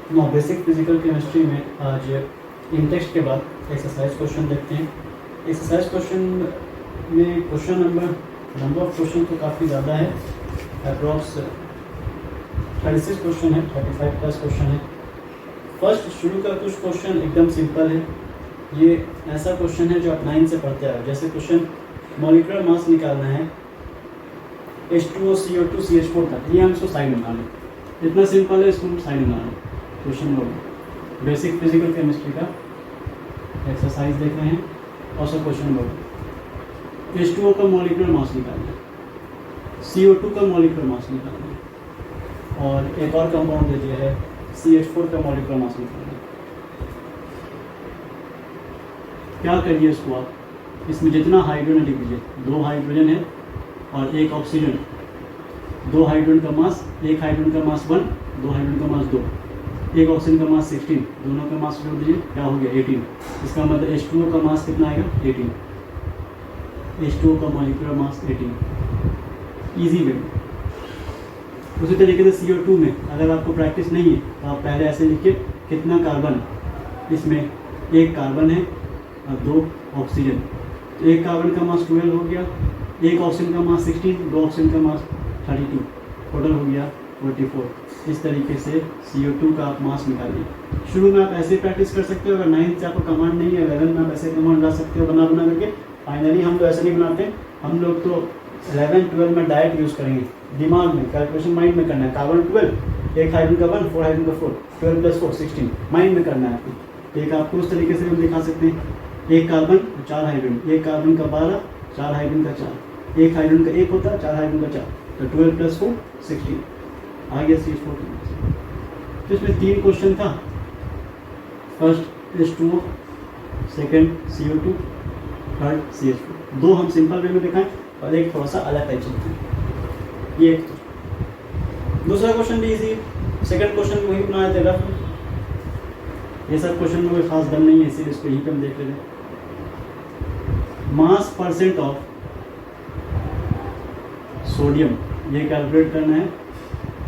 Basic physical chemistry में आज in-text के बाद एक्सरसाइज क्वेश्चन देखते हैं। एक्सरसाइज क्वेश्चन में क्वेश्चन नंबर ऑफ क्वेश्चन तो काफ़ी ज़्यादा है, अप्रॉक्स 36 क्वेश्चन है, 35 प्लस क्वेश्चन है। फर्स्ट शुरू का कुछ क्वेश्चन एकदम सिंपल है। ये ऐसा क्वेश्चन है जो आप 9 से पढ़ते आए। जैसे क्वेश्चन मॉलिक्यूलर मास निकालना है H2O CO2 CH4 तक, ये हम इसको साइन निकालें। इतना सिंपल है, इसको हम साइन निकालें। Question number basic physical chemistry का एक्सरसाइज देख रहे हैं। और सब क्वेश्चन नंबर H2O का मॉलिक्यूलर मास निकालना है, CO2 का मॉलिक्यूलर मास निकालना है, और एक और कंपाउंड दे दिया है CH4 का मॉलिक्यूलर मास निकालना है। क्या करिए इसको आप, इसमें जितना हाइड्रोजन लिख दीजिए। 2 हाइड्रोजन है और 1 ऑक्सीजन। 2 हाइड्रोजन का मास, 1 हाइड्रोजन का मास 1, 2 हाइड्रोजन का मास 2, 1 ऑक्सीजन का मास 16, दोनों का मास जोड़ दीजिए, क्या हो गया 18। इसका मतलब H2O का मास कितना आएगा 18। H2O का मॉलिक्यूलर मास 18, इजी वे। उसी तरीके से CO2 में अगर आपको प्रैक्टिस नहीं है तो आप पहले ऐसे लिखिए, कितना कार्बन, इसमें 1 कार्बन है और 2 ऑक्सीजन। तो 1 कार्बन का मास 12 हो गया, 1 ऑक्सीजन का मास 16, 2 ऑक्सीजन का मास 32, टोटल हो गया 44। इस तरीके से CO2 का आप मास निकालिए। शुरू में आप ऐसे प्रैक्टिस कर सकते हो। अगर 9 से आपको कमांड नहीं है, 11 में आप ऐसे कमांड ला सकते हो बना करके। फाइनली हम तो ऐसे नहीं बनाते, हम लोग तो 11 12 में डायरेक्ट यूज़ करेंगे। दिमाग में कैलकुलेशन माइंड में करना है। कार्बन 12, 1 हाइड्रोजन का 1, 4 हाइड्रोजन का 4, 12 + 4 16, माइंड में करना है आपको। तो एक आपको उस तरीके से हम दिखा सकते हैं, 1 कार्बन 4 हाइड्रोजन, 1 कार्बन का 12, 4 हाइड्रोजन का 4, 1 हाइड्रोजन का 1 होता है, 4 हाइड्रोजन का 4, तो 12 + 4 16 आ गया CH4। तो इसमें 3 क्वेश्चन था। First H2O, second CO2, third CH4। 2 हम सिंपल वे में दिखाएं और एक थोड़ा सा अलग टाइप से दिखाएं। ये एक दूसरा क्वेश्चन भी इजी। सेकंड क्वेश्चन वही बनाया था रफ में। ये सब क्वेश्चन में कोई खास दम नहीं है, इसीलिए इसको यहीं पे हम देख लेते हैं। मास परसेंट ऑफ सोडियम, ये कैलकुलेट करना है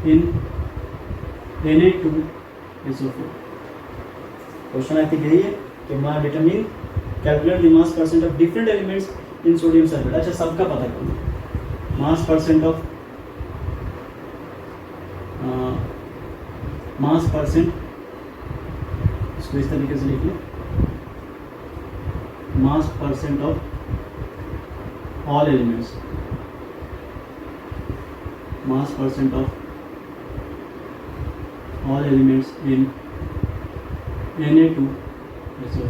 इन Na2SO4। क्वेश्चन आई थिंक यही है कि mass determine calculate the mass percent of different elements in sodium sulphate. अच्छा, सबका पता करना। मास परसेंट, इसको इस तरीके से लिखिए, मास percent of all elements, mass percent of all elements in Na2SO4।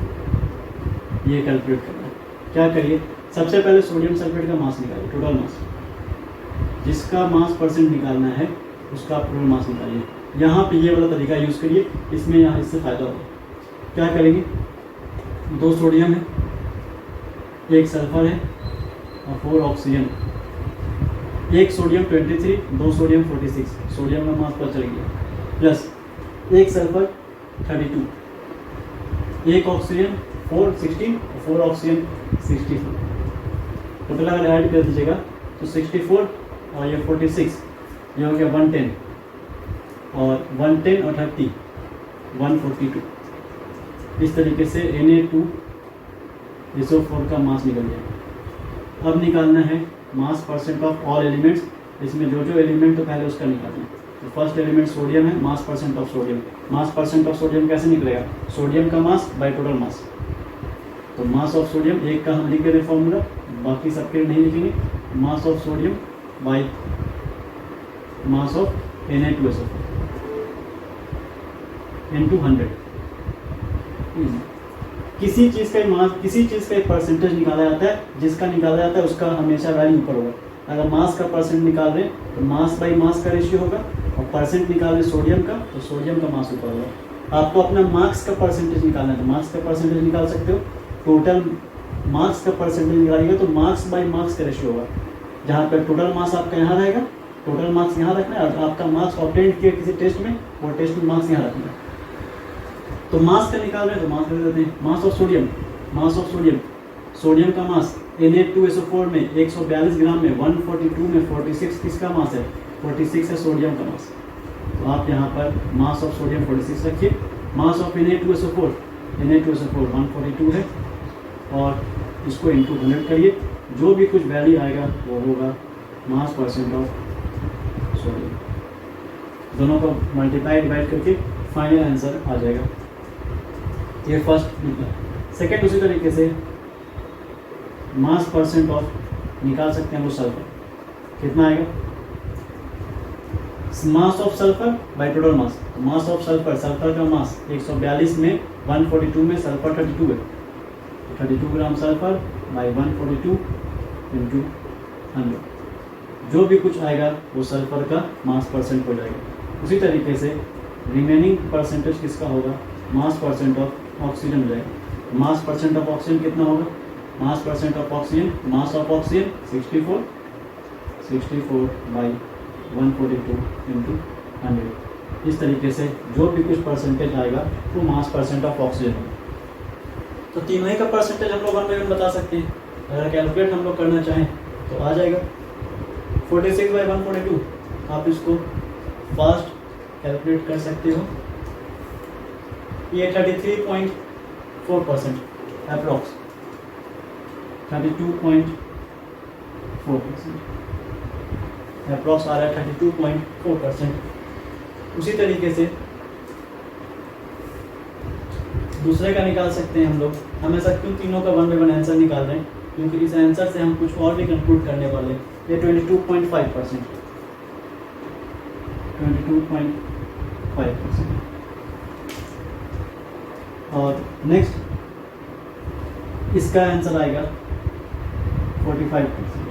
ये कैलकुलेट करना है। क्या करिए, सबसे पहले सोडियम सल्फेट का मास निकालिए, टोटल मास। जिसका मास परसेंट निकालना है उसका आप टोटल मास निकालिए। यहाँ पे ये वाला तरीका यूज़ करिए, इसमें यहाँ इससे फ़ायदा होगा। क्या करेंगे, 2 सोडियम है, 1 सल्फर है और 4 ऑक्सीजन। 1 सोडियम 23, 2 सोडियम 46, सोडियम का मास पता चल गया, प्लस 1 सल्फर 32, 1 ऑक्सीजन 4 16 और 4 ऑक्सीजन 64। टोटल अगर ऐड कर दीजिएगा तो 64 और ये 46, ये हो गया 110, और 110 और 30 142। इस तरीके से Na2SO4 का मास निकल गया। अब निकालना है मास परसेंट ऑफ ऑल एलिमेंट्स। इसमें जो जो एलिमेंट तो पहले उसका निकालना है। तो फर्स्ट एलिमेंट सोडियम है, मास percent of sodium. Mass percent of sodium कैसे निकलेगा, सोडियम का मास बाय टोटल मास। तो मास ऑफ सोडियम, एक का हम लिख दे रहे फॉर्मूला, बाकी सबके नहीं लिखेंगे। Mass of sodium by mass of Na2SO4 into 100। किसी चीज़ का मास, किसी चीज़ का एक परसेंटेज निकाला जाता है, जिसका निकाला जाता है उसका हमेशा वैल्यू ऊपर होगा। अगर मास का परसेंट निकाल रहे हैं तो मास बाई मास का रेशियो होगा, और परसेंट निकाल रहे सोडियम का तो सोडियम का मास ऊपर होगा। आपको अपना मार्क्स का परसेंटेज निकालना है तो मार्क्स का परसेंटेज निकाल सकते हो। टोटल मार्क्स का परसेंटेज निकालिएगा तो मार्क्स बाई मार्क्स का रेशियो होगा। जहाँ पर टोटल मास आपका यहाँ रहेगा, टोटल मार्क्स यहाँ रखना है, और आपका मार्क्स ऑब्टेन किया किसी टेस्ट में, वो टेस्ट में मार्क्स यहाँ रखना है। तो मास का निकाल रहे हैं तो मास कर देते हैं। Mass of sodium, mass of sodium, sodium का मास Na2SO4 में 142 ग्राम में, 142 में 46 किसका मास है, 46 है सोडियम का मास। तो आप यहाँ पर मास ऑफ सोडियम 46 रखिए, मास ऑफ Na2SO4 142 है, और इसको इंटू 100 करिए, जो भी कुछ वैल्यू आएगा वो होगा मास परसेंट ऑफ सोडियम। दोनों को मल्टीप्लाई डिवाइड करके फाइनल आंसर आ जाएगा। ये फर्स्ट निकला। सेकेंड उसी तरीके से मास परसेंट ऑफ निकाल सकते हैं वो सल्फर, कितना आएगा, mass of sulphur by total mass. तो मास ऑफ सल्फर, सल्फर का मास 142 में 142 में सल्फर 32 है, 32 ग्राम सल्फर बाई 142 इंटू 100, जो भी कुछ आएगा वो सल्फर का मास परसेंट हो जाएगा। उसी तरीके से रिमेनिंग परसेंटेज किसका होगा, मास परसेंट ऑफ ऑक्सीजन हो जाएगा। मास परसेंट ऑफ ऑक्सीजन कितना होगा, मास percent of oxygen, mass of oxygen 64 by 142 into 100। इस तरीके से जो भी कुछ परसेंटेज आएगा वो मास परसेंट ऑफ ऑक्सीजन होगा। तो तीनों ही का परसेंटेज हम लोग 1 बाई 1 बता सकते हैं। अगर कैलकुलेट हम लोग करना चाहें तो आ जाएगा 46 बाई 142। आप इसको फास्ट कैलकुलेट कर सकते हो। ये 33.4% अप्रॉक्स 32.4% अप्रॉक्स आ रहा है 32.4%। उसी तरीके से दूसरे का निकाल सकते हैं हम लोग। हम ऐसा क्यों तीनों का 1 बाई 1 आंसर निकाल रहे हैं, क्योंकि इस आंसर से हम कुछ और भी कंक्लूड करने वाले हैं। ये 22.5%, 22.5%। और नेक्स्ट इसका आंसर आएगा 45%।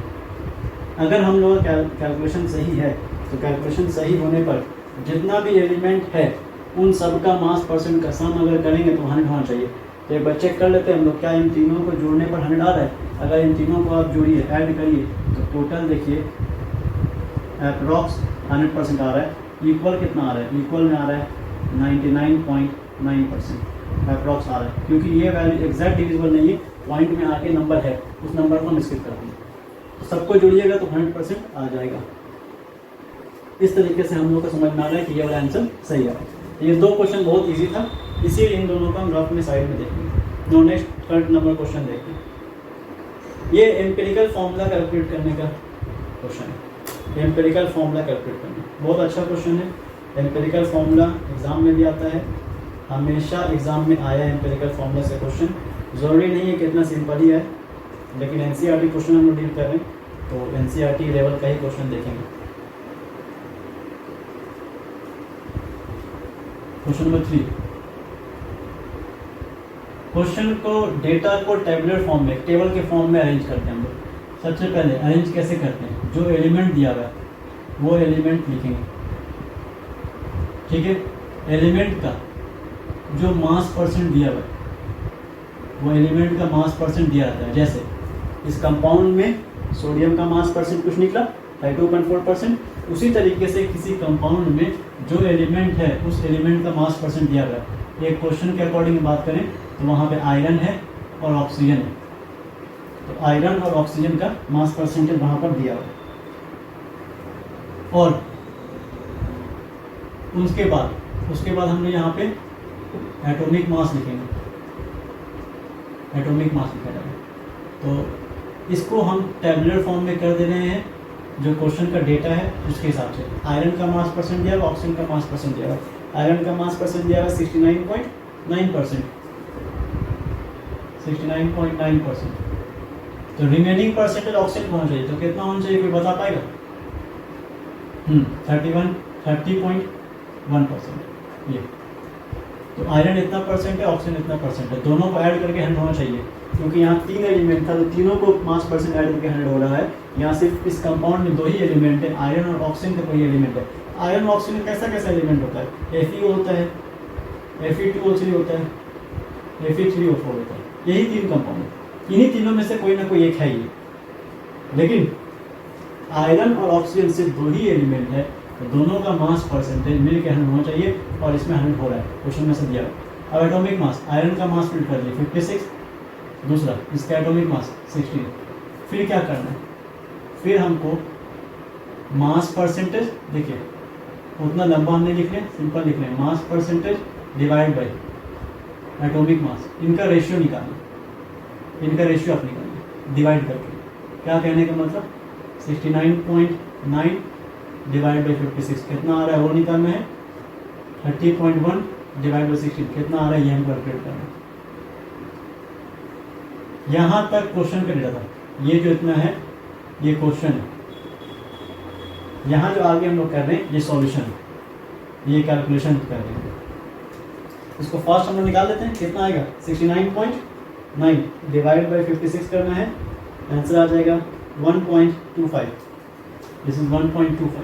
अगर हम लोग का कैलकुलेशन सही है तो कैलकुलेशन सही होने पर जितना भी एलिमेंट है उन सब का मास परसेंट का सम अगर करेंगे तो 100 होना चाहिए। तो एक बार चेक कर लेते हैं हम लोग, क्या इन तीनों को जोड़ने पर 100 आ रहा है। अगर इन तीनों को आप जोड़िए, ऐड करिए, तो टोटल देखिए अप्रॉक्स 100% आ रहा है। इक्वल कितना आ रहा है, इक्वल में आ रहा है 99.9% अप्रॉक्स आ रहा है, क्योंकि ये वैल्यू एग्जैक्ट डिविजिबल नहीं है, पॉइंट में आके नंबर है, उस नंबर को हम स्किप कर देंगे। तो सबको जोड़िएगा तो 100% आ जाएगा। इस तरीके से हम लोग को समझ में आ रहा है कि ये वाला आंसर सही है। ये दो क्वेश्चन बहुत इजी था, इसीलिए इन दोनों को हम रफ में साइड में देखेंगे। No next third number question देखते हैं। ये एम्पिरिकल फॉर्मूला कैलकुलेट करने का क्वेश्चन है। एम्पिरिकल फॉर्मूला कैलकुलेट करना बहुत अच्छा क्वेश्चन है। एम्पिरिकल फॉर्मूला एग्जाम में भी आता है, हमेशा एग्जाम में आया है एम्पिरिकल फॉर्मूला से क्वेश्चन। ज़रूरी नहीं है कि इतना सिंपल ही है, लेकिन एनसीईआरटी क्वेश्चन हम लोग डील कर रहे हैं तो एनसीईआरटी लेवल का ही क्वेश्चन देखेंगे। क्वेश्चन नंबर 3, क्वेश्चन को डेटा को टेबुलर फॉर्म में, टेबल के फॉर्म में अरेंज करते हैं हम लोग। सबसे पहले अरेंज कैसे करते हैं, जो एलिमेंट दिया हुआ है वो एलिमेंट लिखेंगे, ठीक है। एलिमेंट का जो मास परसेंट दिया हुआ है वो एलिमेंट का मास परसेंट दिया जाता है। जैसे इस कंपाउंड में सोडियम का मास परसेंट कुछ निकला 32.4%, उसी तरीके से किसी कंपाउंड में जो एलिमेंट है उस एलिमेंट का मास परसेंट दिया गया है। एक क्वेश्चन के अकॉर्डिंग बात करें तो वहाँ पे आयरन है और ऑक्सीजन है, तो आयरन और ऑक्सीजन का मास परसेंटेज वहाँ पर दिया हुआ है। और उसके बाद हमने यहाँ पे एटॉमिक मास लिखेंगे, एटॉमिक मास लिखा जाएगा। तो इसको हम टेबुलर फॉर्म में कर दे रहे हैं, जो क्वेश्चन का डेटा है उसके हिसाब से। आयरन का मास परसेंट दिया हुआ, ऑक्सीजन का मास परसेंट दिया हुआ। आयरन का मास परसेंट दिया हुआ 69.9%, 69.9%। तो रिमेनिंग परसेंटेज ऑक्सीजन होना चाहिए, तो कितना होना चाहिए कोई बता पाएगा? 30.1%। ये तो आयरन इतना परसेंट है, ऑक्सीजन इतना परसेंट है, दोनों को ऐड करके 100 होना चाहिए, क्योंकि यहाँ 3 एलिमेंट था तो तीनों को मास परसेंट ऐड करके 100 हो रहा है। यहाँ सिर्फ इस कंपाउंड में 2 ही एलिमेंट है, आयरन और ऑक्सीजन का कोई एलिमेंट है। आयरन ऑक्सीजन कैसा कैसा एलिमेंट होता है? Fe होता है, Fe2O3 होता है, Fe3O4 होता है। यही 3 कंपाउंड है, इन्हीं तीनों में से कोई ना कोई एक है ये। लेकिन आयरन और ऑक्सीजन सिर्फ 2 ही एलिमेंट है, तो दोनों का मास परसेंटेज मिल के 100 होना चाहिए, और इसमें 100 हो रहा है, क्वेश्चन में से दिया। अब एटॉमिक मास, आयरन का मास फिल कर दिए 56, दूसरा इसका एटॉमिक मास 16। फिर क्या करना है? फिर हमको मास परसेंटेज, देखिए उतना लंबा हमने लिख लिया, सिंपल लिख लें, mass percentage divide by atomic mass, इनका रेशियो निकालना, इनका रेशियो आप निकालिए डिवाइड करके। क्या कहने का मतलब 69.9 डिवाइड बाई 56 कितना आ रहा है वो निकालना है, 30.1 डिवाइड बाई 16 कितना आ रहा है ये हम कैलकुलेट करना है। यहाँ तक क्वेश्चन का डेटा था, ये जो इतना है ये क्वेश्चन है। यहाँ जो आगे हम लोग कर रहे हैं ये सॉल्यूशन है, ये कैलकुलेशन कर रहे हैं। इसको फर्स्ट हम लोग निकाल लेते हैं, कितना आएगा 69.9 डिवाइड बाई 56 करना है, आंसर आ जाएगा 1.25, दिस इज 1.25।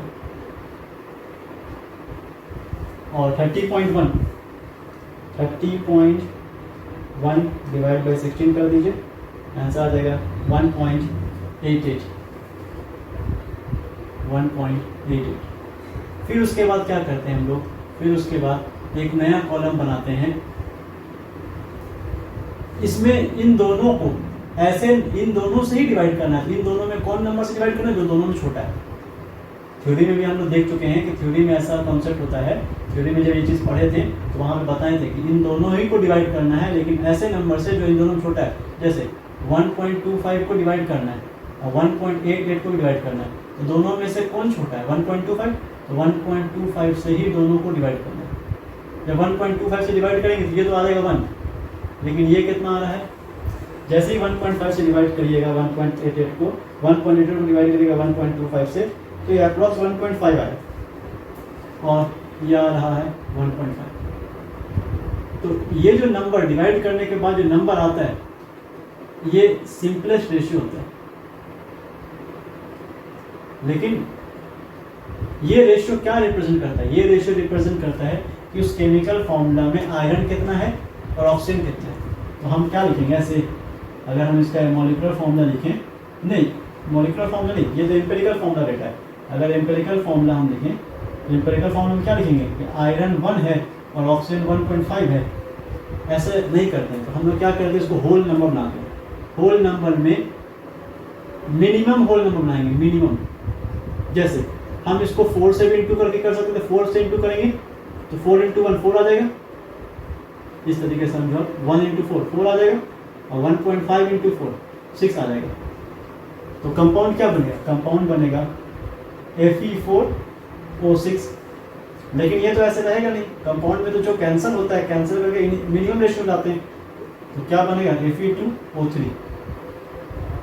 और 30.1 डिवाइड बाई 16 कर दीजिए, आंसर आ जाएगा 1.88। फिर उसके बाद क्या करते हैं हम लोग, फिर उसके बाद एक नया कॉलम बनाते हैं। इसमें इन दोनों को ऐसे, इन दोनों से ही डिवाइड करना है। इन दोनों में कौन नंबर से डिवाइड करना है, जो दोनों में छोटा है। थ्योरी में भी हम लोग देख चुके हैं कि थ्योरी में ऐसा कॉन्सेप्ट होता है। थ्योरी में जब ये चीज़ पढ़े थे तो वहाँ पे बताए थे कि इन दोनों ही को डिवाइड करना है, लेकिन ऐसे नंबर से जो इन दोनों में छोटा है। जैसे 1.25 को डिवाइड करना है और 1.88 को डिवाइड करना है, तो दोनों में से कौन छोटा है 1.25, तो 1.25 से ही दोनों को डिवाइड करना है। जब 1.25 से डिवाइड करेंगे तो ये तो आ जाएगा 1, लेकिन ये कितना आ रहा है, जैसे ही 1.5 से डिवाइड करिएगा 1.88 को, 1.88 को डिवाइड करिएगा 1.25 से, तो ये अप्रॉक्स 1.5 आएगा और ये आ रहा है 1.5। तो ये जो नंबर डिवाइड करने के बाद जो नंबर आता है ये सिंपलेस्ट रेशियो होता है। लेकिन ये रेशियो क्या रिप्रेजेंट करता है, ये रेशियो रिप्रेजेंट करता है कि उस केमिकल फॉर्मूला में आयरन कितना है और ऑक्सीजन कितना है। तो हम क्या लिखेंगे ऐसे, अगर हम इसका मॉलिक्यूलर फॉर्मूला लिखें, नहीं मॉलिक्यूलर फॉर्मूला नहीं, ये तो एम्पिरिकल फॉर्मूला रहता है। अगर एम्पिरिकल फॉर्मूला हम लिखें, एम्पिरिकल फॉर्मूला में क्या लिखेंगे कि आयरन 1 है और ऑक्सीजन 1.5 है, ऐसे नहीं करते हैं। तो हम लोग क्या करते हैं, इसको होल नंबर बनाते हैं। होल नंबर में मिनिमम होल नंबर बनाएंगे, मिनिमम। जैसे हम इसको 4 से भी इंटू करके कर सकते थे, 4 से इंटू करेंगे तो 4 × 1 4 आ जाएगा। इस तरीके से समझो, 1 × 4 4 आ जाएगा और 1.5 × 4 6 आ जाएगा। तो कंपाउंड क्या बनेगा, कंपाउंड बनेगा Fe4O6। लेकिन ये तो ऐसे रहेगा नहीं, कंपाउंड में तो जो कैंसिल होता है, कैंसिल करके मिनिमम रेशियो लाते हैं, तो क्या बनेगा Fe2O3।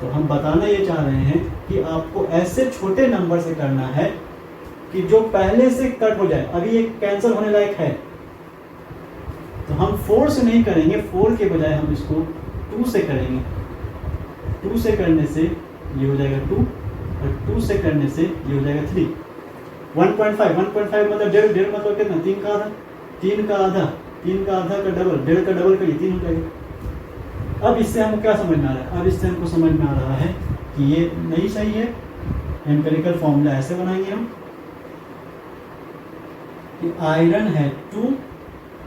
तो हम बताना ये चाह रहे हैं कि आपको ऐसे छोटे नंबर से करना है कि जो पहले से कट हो जाए। अभी ये कैंसिल होने लायक है तो हम 4 से नहीं करेंगे, 4 के बजाय हम इसको 2 से करेंगे। 2 से करने से ये हो जाएगा 2 और 2 से करने से ये हो जाएगा 3। 1.5 मतलब डेढ़ मतलब कितना, 3 का आधा, 3 का आधा, 3 का आधा का डबल, डेढ़ का डबल करिए 3 हो जाएगा। अब इससे हमको क्या समझ में आ रहा है, अब इससे हमको समझ में आ रहा है कि ये नहीं सही है। एम्पिरिकल फॉर्मूला ऐसे बनाएंगे हम कि आयरन है 2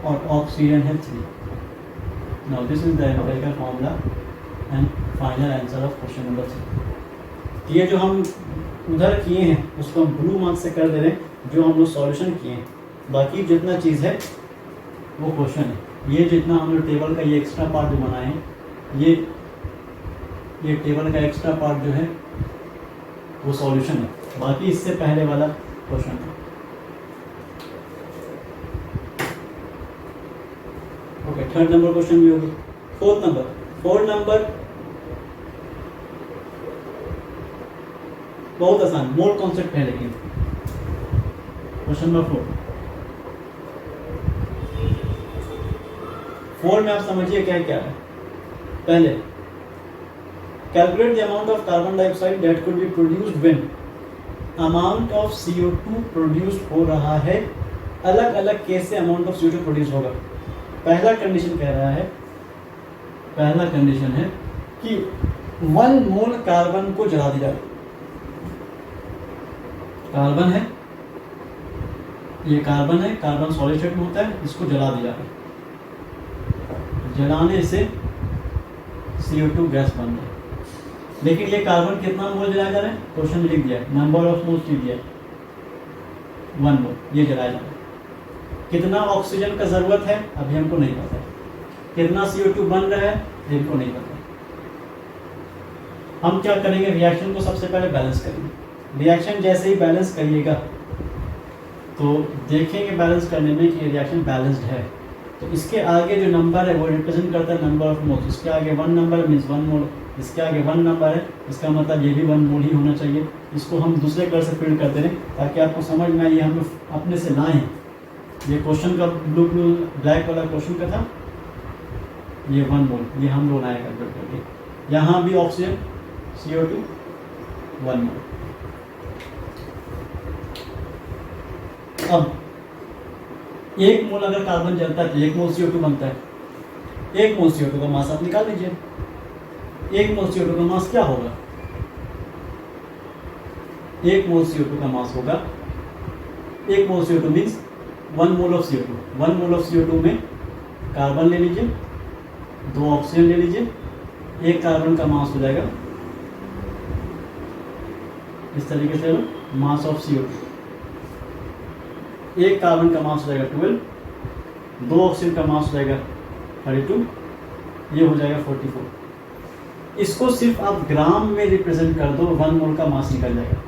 और ऑक्सीजन है 3। Now this is the empirical formula and final answer of question number 3। ये जो हम उधर किए हैं उसको हम ब्लू मार्क से कर दे रहे हैं, जो हम लोग सॉल्यूशन किए हैं। बाकी जितना चीज़ है वो क्वेश्चन है। ये जितना हम लोग टेबल का ये एक्स्ट्रा पार्ट जो बनाए हैं, ये टेबल का एक्स्ट्रा पार्ट जो है वो सॉल्यूशन है। बाकी इससे पहले वाला क्वेश्चन है। ओके, थर्ड नंबर क्वेश्चन भी होगी। फोर्थ नंबर बहुत आसान, मोल कॉन्सेप्ट है। लेकिन क्वेश्चन नंबर 4 में आप समझिए क्या क्या है। पहले calculate the amount of carbon dioxide that could be produced when amount of CO2 produced हो रहा है। अलग अलग केस से अमाउंट ऑफ CO2 प्रोड्यूस होगा। पहला कंडीशन कह रहा है, पहला कंडीशन है कि 1 मोल कार्बन को जला दिया जाए। कार्बन है, ये कार्बन है, कार्बन सॉलिड स्टेट में होता है, इसको जला दिया है। जलाने से CO2 गैस बन रहा है। लेकिन ये कार्बन कितना मोल जलाया जा रहा है, क्वेश्चन में लिख दिया है, नंबर ऑफ मोल्स लिख दिया है। 1 मोल ये जलाया जा रहा है। कितना ऑक्सीजन का ज़रूरत है अभी हमको नहीं पता है, कितना CO2 बन रहा है ये हमको नहीं पता। हम क्या करेंगे, रिएक्शन को सबसे पहले बैलेंस करेंगे। रिएक्शन जैसे ही बैलेंस करिएगा तो देखेंगे बैलेंस करने में कि रिएक्शन बैलेंस्ड है, तो इसके आगे जो नंबर है वो रिप्रेजेंट करता है नंबर ऑफ मोल्स। इसके आगे 1 नंबर मीन्स 1 मोल, इसके आगे 1 नंबर है, इसका मतलब ये भी 1 मोल ही होना चाहिए। इसको हम दूसरे कलर से प्रिंट करते हैं ताकि आपको समझ में आए, ये हम लोग अपने से लाएँ। ये क्वेश्चन का ब्लू ब्लैक वाला क्वेश्चन का था, ये 1 मोल, ये हम लोग लाए कैलकुलेट करके। यहाँ भी ऑक्सीजन CO2 1 मोल। अब 1 मोल अगर कार्बन जलता है तो 1 मोल CO2 बनता है। 1 मोल CO2 का मास आप निकाल लीजिए। 1 मोल CO2 का मास क्या होगा? 1 मोल CO2 का मास होगा, 1 मोल CO2 means 1 mole of CO2। 1 mole of CO2 में कार्बन ले लीजिए, 2 ऑक्सीजन ले लीजिए, 1 कार्बन का मास हो जाएगा इस तरीके से मास ऑफ CO2। 1 कार्बन का मास हो जाएगा 12, 2 ऑक्सीजन का मास हो जाएगा 32, ये हो जाएगा 44। इसको सिर्फ आप ग्राम में रिप्रेजेंट कर दो, 1 मोल का मास निकल जाएगा।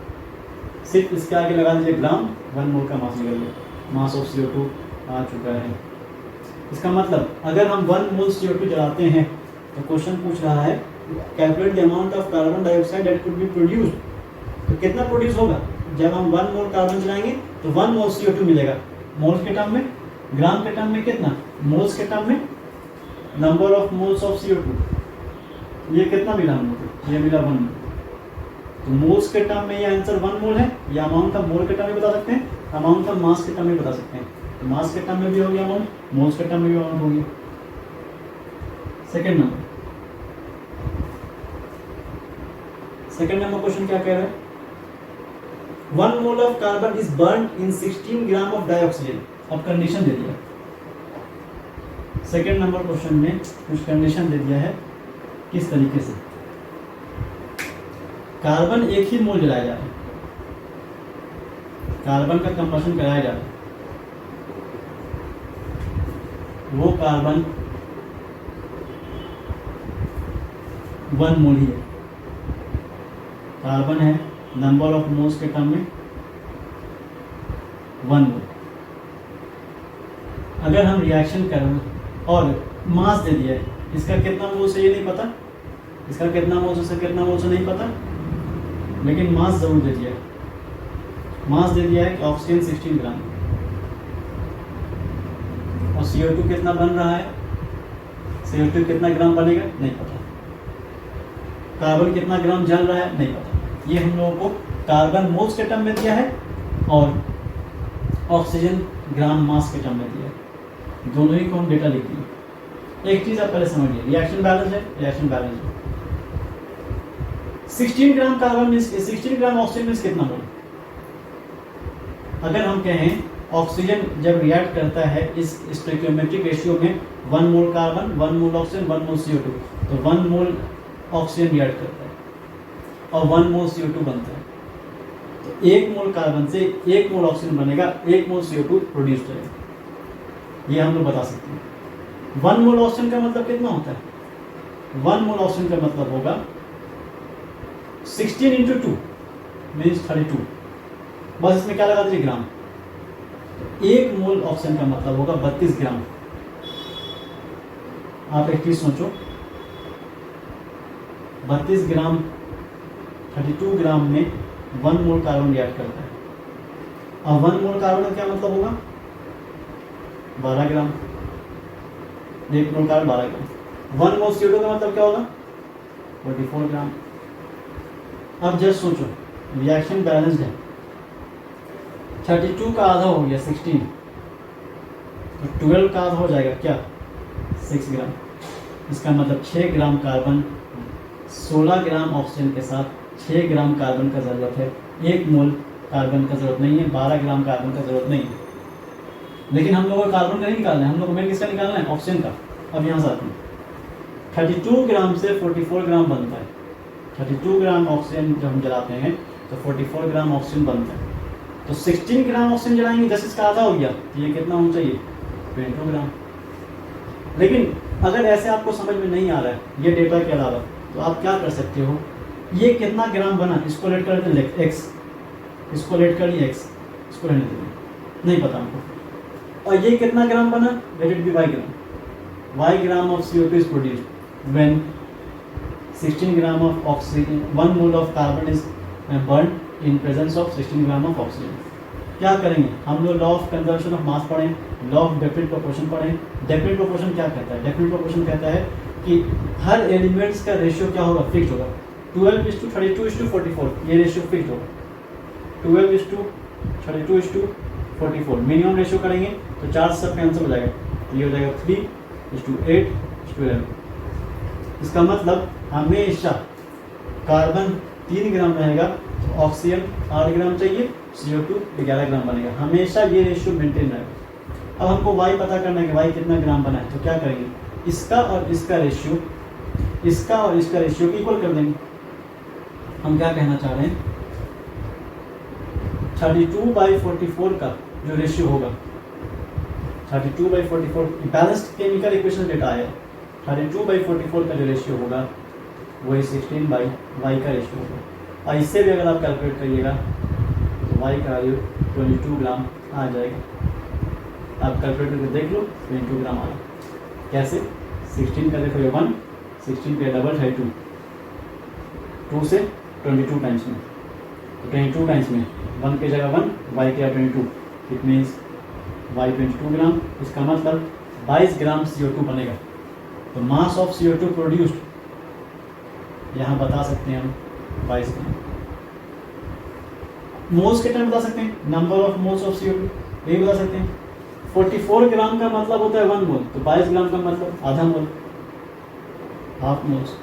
सिर्फ इसके आगे लगा दीजिए ग्राम, 1 मोल का मास निकल जाएगा। मास ऑफ CO2 आ चुका है। इसका मतलब अगर हम 1 मोल CO2 जलाते हैं तो क्वेश्चन पूछ रहा है calculate the amount of carbon dioxide that could be produced. तो कितना प्रोड्यूस होगा? जब हम 1 मोल कार्बन जलाएंगे तो 1 मोल CO2 मिलेगा। मोल्स के टर्म में, ग्राम के टर्म में कितना? मोल्स के टर्म में number of moles of CO2। ये कितना मिला हम लोग को? ये मिला 1 मोल। तो मोल्स के टर्म में ये आंसर 1 मोल है, या अमाउंट ऑफ मोल के टर्म में बता सकते हैं, अमाउंट ऑफ मास के टर्म में बता सकते हैं। तो मास के टर्म में भी हो गया अमाउंट, मोल्स के टर्म में भी अमाउंट हो गया। सेकेंड नंबर क्वेश्चन क्या कह रहा है? 1 mole of carbon is burn in 16 gram of dioxygen. अब कंडीशन दे दिया, सेकेंड नंबर क्वेश्चन में कुछ कंडीशन दे दिया है। किस तरीके से? कार्बन 1 ही मोल जलाया जा रहा है, कार्बन का कंबशन कराया जा रहा है, वो कार्बन 1 मोल ही है। कार्बन है, नंबर ऑफ मोल्स के टर्म में 1 मोल। अगर हम रिएक्शन करें और मास दे दिया है, इसका कितना मोल से ये नहीं पता, इसका कितना मोल से कितना मोल से नहीं पता, लेकिन मास जरूर दे दिया है। मास दे दिया है कि ऑक्सीजन 16 ग्राम और CO2 कितना बन रहा है, CO2 कितना ग्राम बनेगा नहीं पता, कार्बन कितना ग्राम जल रहा है नहीं पता। ये हम लोगों को कार्बन मोल्स के टर्म में दिया है और ऑक्सीजन ग्राम मास के टर्म में दिया है, दोनों ही को हम डेटा लिख दिए। एक चीज आप पहले समझिए, रिएक्शन बैलेंस है, रिएक्शन बैलेंस है। 16 gram carbon means 16 gram oxygen means कितना मोल? अगर हम कहें ऑक्सीजन जब रिएक्ट करता है इस स्टोइकियोमेट्रिक रेशियो में 1 मोल कार्बन, 1 मोल ऑक्सीजन, 1 मोल CO2, तो 1 मोल ऑक्सीजन रिएक्ट करता है और 1 मोल CO2 बनता है। तो 1 मोल कार्बन से 1 मोल ऑक्सीजन बनेगा, 1 मोल CO2 प्रोड्यूस करेगा। ये हम लोग बता सकते हैं। 1 मोल ऑक्सीजन का मतलब कितना होता है? 1 मोल ऑक्सीजन का मतलब होगा 16 × 2 मीन्स 32। बस इसमें क्या लगा दीजिए ग्राम। तो 1 मोल ऑक्सीजन का मतलब होगा 32 ग्राम। आप एक चीज सोचो, 32 ग्राम 32 ग्राम में 1 मोल कार्बन रिएक्ट करता है। अब 1 मोल कार्बन का क्या मतलब होगा? 12 ग्राम। 1 मोल कार्बन 12 ग्राम। 1 मोल CO2 का मतलब क्या होगा? 44 ग्राम। अब जस्ट सोचो, रिएक्शन बैलेंस्ड है, 32 का आधा हो गया 16, तो 12 का आधा हो जाएगा क्या? 6 ग्राम। इसका मतलब 6 ग्राम कार्बन 16 ग्राम ऑक्सीजन के साथ 6 ग्राम कार्बन का ज़रूरत है। 1 मोल कार्बन का ज़रूरत नहीं है, 12 ग्राम कार्बन का ज़रूरत नहीं है। लेकिन हम लोगों को कार्बन का नहीं निकालना है, हम लोग को मेन किसका निकालना है? ऑक्सीजन का। अब यहाँ से आते हैं, 32 ग्राम से 44 ग्राम बनता है। 32 ग्राम ऑक्सीजन जब हम जलाते हैं तो 44 ग्राम ऑक्सीजन बनता है। तो 16 ग्राम ऑक्सीजन जलाएंगे, जैसे इसका आधा हो गया, तो ये कितना होना चाहिए 20 ग्राम। लेकिन अगर ऐसे आपको समझ में नहीं आ रहा है ये डेटा के अलावा, तो आप क्या कर सकते हो, ये कितना ग्राम बना इसको लेट कर देते एक्स, इसको लेट कर लिया एक्स, इसको रहने देते, नहीं पता हमको। और ये कितना ग्राम बना, let it be Y gram. Y gram of CO2 is produced when 16 gram of oxygen, 1 mole of carbon is burn in presence of 16 gram of oxygen. क्या करेंगे हम लोग, law of conservation of mass पढ़ें, law of definite proportion पढ़ें। Definite proportion क्या कहता है, definite proportion कहता है कि हर एलिमेंट्स का रेशियो क्या होगा, फिक्स होगा। 12:32:44 ये रेशियो फिक्स होगा। 12:32:44 मिनिमम रेशियो करेंगे तो 4 सब कैंसिल हो जाएगा, ये हो जाएगा 3:8:11। इसका मतलब हमेशा कार्बन 3 ग्राम रहेगा तो ऑक्सीजन 8 ग्राम चाहिए, CO2 11 ग्राम बनेगा, हमेशा ये रेशियो मेंटेन रहेगा। अब हमको वाई पता करना है कि वाई कितना ग्राम बना है, तो क्या करेंगे, इसका और इसका रेशियो, इसका और इसका रेशियो इक्वल कर देंगे। हम क्या कहना चाह रहे हैं, 32/44 का जो रेशियो होगा, 32/44 बैलेंस्ड केमिकल इक्वेशन डेटा आया, 32/44 का जो रेशियो होगा वही 16/y का रेशियो होगा। और इससे भी अगर आप कैलकुलेट करिएगा तो y का वैल्यू 22 ग्राम आ जाएगा। आप कैलकुलेट करके देख लो, 22 ग्राम आया। कैसे, 16 का देखो ये 1, 16 पे डबल है 2, 2 से 22 टाइम्स में, तो 22 टाइम्स में 1 की जगह 1, y की जगह 22, इट मीन्स y 22 ग्राम। इसका मतलब 22 ग्राम CO2 बनेगा। तो मास ऑफ CO2 प्रोड्यूस्ड यहाँ बता सकते हैं हम 22 ग्राम। मोल्स के टाइम बता सकते हैं, number of moles of CO2 यही बता सकते हैं। 44 ग्राम का मतलब होता है 1 मोल, तो 22 ग्राम का मतलब आधा मोल, half moles.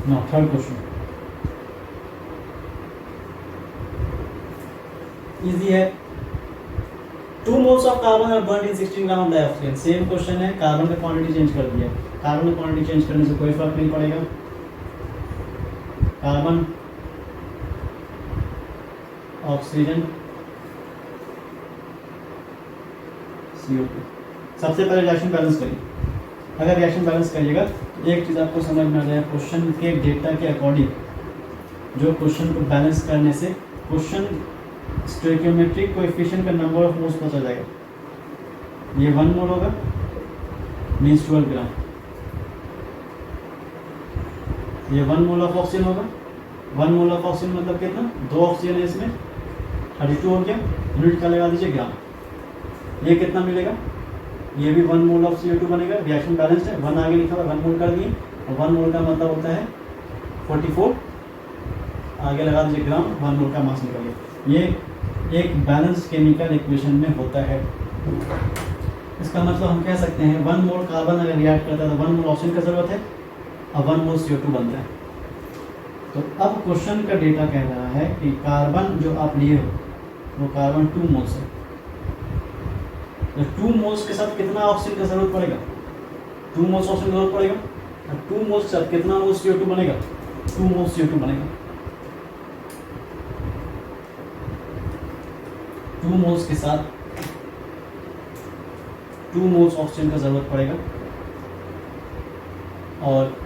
No, third question easy है। 2 moles of carbon are burned in 16 gram of dioxygen. Same question है, कार्बन का क्वांटिटी चेंज कर दिया। कार्बन का क्वांटिटी चेंज करने से कोई फर्क नहीं पड़ेगा। Carbon, oxygen, CO2। सबसे पहले रिएक्शन बैलेंस करिए। अगर रिएक्शन बैलेंस करिएगा तो एक चीज़ आपको समझ में आ जाएगा, क्वेश्चन के डेटा के अकॉर्डिंग जो क्वेश्चन को बैलेंस करने से क्वेश्चन स्टोइकियोमेट्रिक कोएफिशिएंट का नंबर ऑफ मोल्स पता जाएगा। ये 1 मोल होगा, मीन्स 12 ग्राम। ये 1 मोल ऑफ ऑक्सीजन होगा, 1 मोल ऑफ ऑक्सीजन मतलब कितना, 2 ऑक्सीजन है इसमें, 32 हो गया, यूनिट का लगा दीजिए ग्राम। ये कितना मिलेगा, ये भी 1 मोल ऑफ CO2 बनेगा। रिएक्शन बैलेंस है, 1 आगे लिखा हुआ, 1 मोल कर दिए, और 1 मोल का मतलब होता है 44, आगे लगा दीजिए ग्राम, 1 मोल का मास निकल गया। ये एक बैलेंस केमिकल इक्वेशन में होता है। इसका मतलब हम कह सकते हैं 1 मोल कार्बन अगर रिएक्ट करता है तो 1 मोल ऑक्सीजन की जरूरत है और 1 मोल CO2 बनता है। तो अब क्वेश्चन का डेटा कह रहा है कि कार्बन जो आप लिए हो वो कार्बन 2 मोल्स है, तो 2 मोल्स के साथ कितना ऑक्सीजन की जरूरत पड़ेगा, 2 मोल्स ऑक्सीजन की जरूरत पड़ेगा। और 2 मोल्स के साथ कितना मोल CO2 बनेगा, 2 मोल्स CO2 बनेगा। 2 मोल्स के साथ 2 मोल्स ऑक्सीजन का जरूरत पड़ेगा और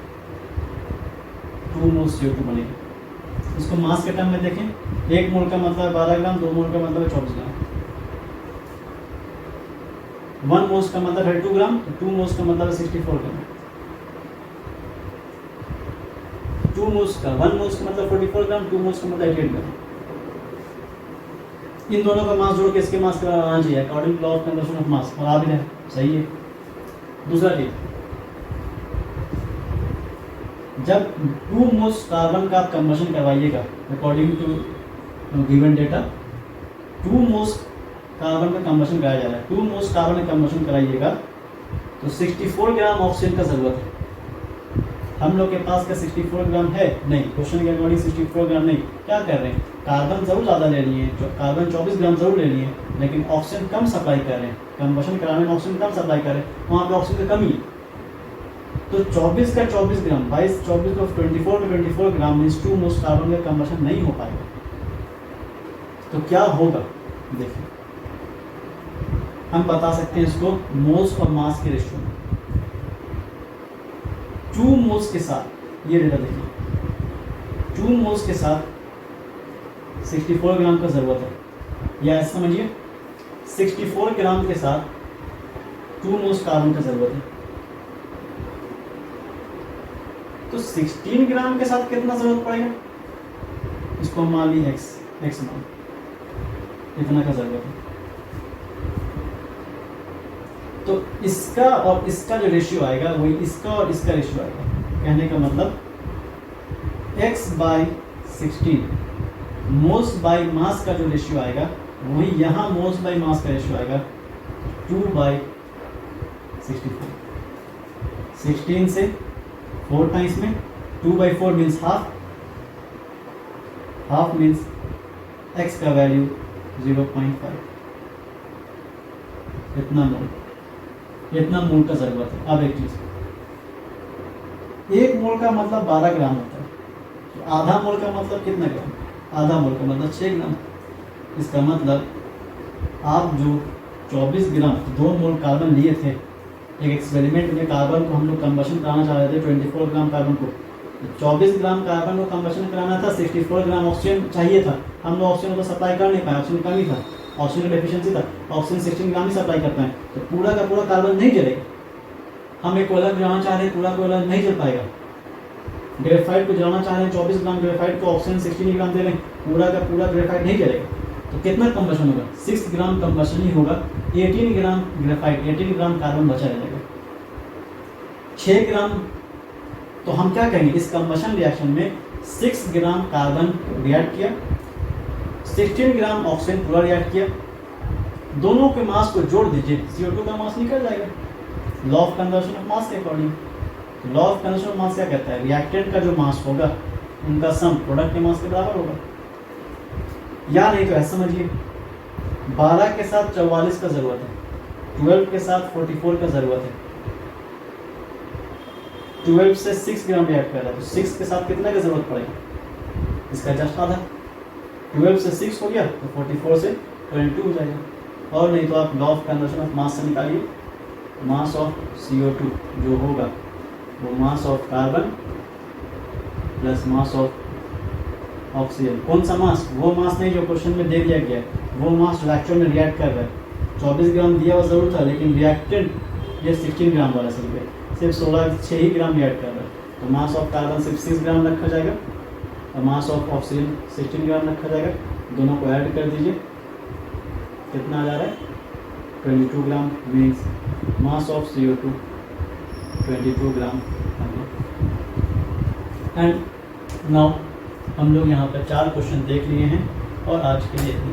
2 मोल्स CO2 बनेगा। इसको मास के टर्म में देखें, 1 मोल का मतलब 12 ग्राम, 2 मोल का मतलब 24 ग्राम, 1 मोल्स का मतलब है 2 ग्राम, 2 मोल्स का मतलब है 64 ग्राम। 2 मोल्स का 1 मोल्स का मतलब 44 ग्राम, 2 मोल्स का मतलब 88 ग्राम। इन दोनों का मास जोड़ के इसके मास का आना चाहिए according to law of conservation of mass, और आ भी है, सही है। दूसरा चीज, जब 2 मोल्स कार्बन का आप कंबशन करवाइएगा according to given data, 2 moles carbon का कंबशन कराया जा रहा है, 2 मोल्स कार्बन का कंबशन कराइएगा तो 64 ग्राम ऑक्सीजन का जरूरत है। हम लोग के पास का 64 ग्राम है नहीं, क्वेश्चन के अकॉर्डिंग 64 ग्राम नहीं। क्या कर रहे हैं, कार्बन जरूर ज़्यादा ले लिए हैं, कार्बन 24 ग्राम जरूर ले लिए हैं, लेकिन ऑक्सीजन कम सप्लाई कर रहे हैं, कंबशन कराने में ऑक्सीजन कम सप्लाई कर रहे हैं, वहाँ पे ऑक्सीजन की कमी है। तो 24 का 24 ग्राम 22 24 का 24 to 24 gram means 2 moles carbon का कंबशन नहीं हो पाएगा। तो क्या होगा देखिए, हम बता सकते हैं इसको मोल्स और मास के रेशियो में। 2 मोल्स के साथ ये डेटा देखिए, 2 मोल्स के साथ 64 ग्राम का ज़रूरत है, या ऐसा समझिए 64 ग्राम के साथ 2 मोल्स कार्बन का ज़रूरत है। तो 16 ग्राम के साथ कितना ज़रूरत पड़ेगा, इसको हम मान ली x मान, इतना का ज़रूरत है। तो इसका और इसका जो रेशियो आएगा वही इसका और इसका रेशियो आएगा। कहने का मतलब x/16 मोल्स बाय मास का जो रेशियो आएगा वही यहाँ मोल्स बाय मास का रेशियो आएगा 2/64। 16 से 4 टाइम्स में 2/4 मीन्स हाफ मीन्स x का वैल्यू 0.5, इतना मोल का ज़रूरत है। अब एक चीज़, 1 मोल का मतलब 12 ग्राम होता है, तो आधा मोल का मतलब कितना ग्राम, आधा मोल का मतलब 6 ग्राम। इसका मतलब आप जो 24 ग्राम 2 मोल कार्बन लिए थे एक एक्सपेरिमेंट में, कार्बन को हम लोग कंबशन कराना चाह रहे थे 24 ग्राम कार्बन को, 24 ग्राम कार्बन को कंबशन कराना था, 64 ग्राम ऑक्सीजन चाहिए था, हम लोग ऑक्सीजन को सप्लाई कर नहीं पाए, ऑक्सीजन कमी था, ऑक्सीजन डेफिशिएंसी था, ऑक्सीजन 16 ग्राम ही सप्लाई करता है, तो पूरा का पूरा कार्बन नहीं जलेगा। हम एक कोयला जलाना चाह रहे हैं, पूरा कोयला नहीं जल पाएगा। ग्रेफाइट को जलाना चाह रहे हैं, 24 ग्राम ग्रेफाइट को ऑक्सीजन 16 ग्राम दे रहे हैं, पूरा का पूरा ग्रेफाइट नहीं जलेगा। तो कितना कंबशन होगा, 6 ग्राम कंबशन ही होगा, 18 ग्राम ग्रेफाइट, 18 ग्राम कार्बन बचा रहेगा। 6 ग्राम, तो हम क्या कहेंगे, इस कंबशन रिएक्शन में 6 ग्राम कार्बन रिएक्ट किया, 16 ग्राम ऑक्सीजन पूरा रिएक्ट किया, दोनों के मास को जोड़ दीजिए, CO2 का मास निकल जाएगा law of conservation of mass के according. Law of conservation of mass क्या कहता है, रिएक्टेंट का जो मास होगा उनका सम प्रोडक्ट के मास के बराबर होगा। या नहीं तो ऐसा समझिए, 12 के साथ 44 का ज़रूरत है, 12 के साथ 44 का ज़रूरत है, 12 से 6 ग्राम रिएक्ट कर रहा है, तो 6 के साथ कितना का ज़रूरत पड़ेगा, इसका जस्ट आधा। 12 से 6 हो गया तो 44 से 22 हो जाएगा। और नहीं तो आप लॉ ऑफ कंजर्वेशन ऑफ मास से निकालिए, मास ऑफ CO2 जो होगा वो mass of carbon plus mass of oxygen. कौन सा मास, वो मास नहीं जो क्वेश्चन में दे दिया गया है, वो मास जो एक्चुअल में रिएक्ट कर रहा है। 24 ग्राम दिया हुआ ज़रूर था, लेकिन रिएक्टेंट ये 16 ग्राम वाला सिर्फ 6 ही ग्राम रिएक्ट कर रहा है, तो मास ऑफ कार्बन सिर्फ 6 ग्राम रखा जाएगा और मास ऑफ ऑक्सीजन 16 ग्राम रखा जाएगा। दोनों को ऐड कर दीजिए, कितना आ जा रहा है, 22 gram means mass of CO2 22 gram. And now हम लोग यहाँ पर 4 क्वेश्चन देख लिए हैं और आज के लिए इतनी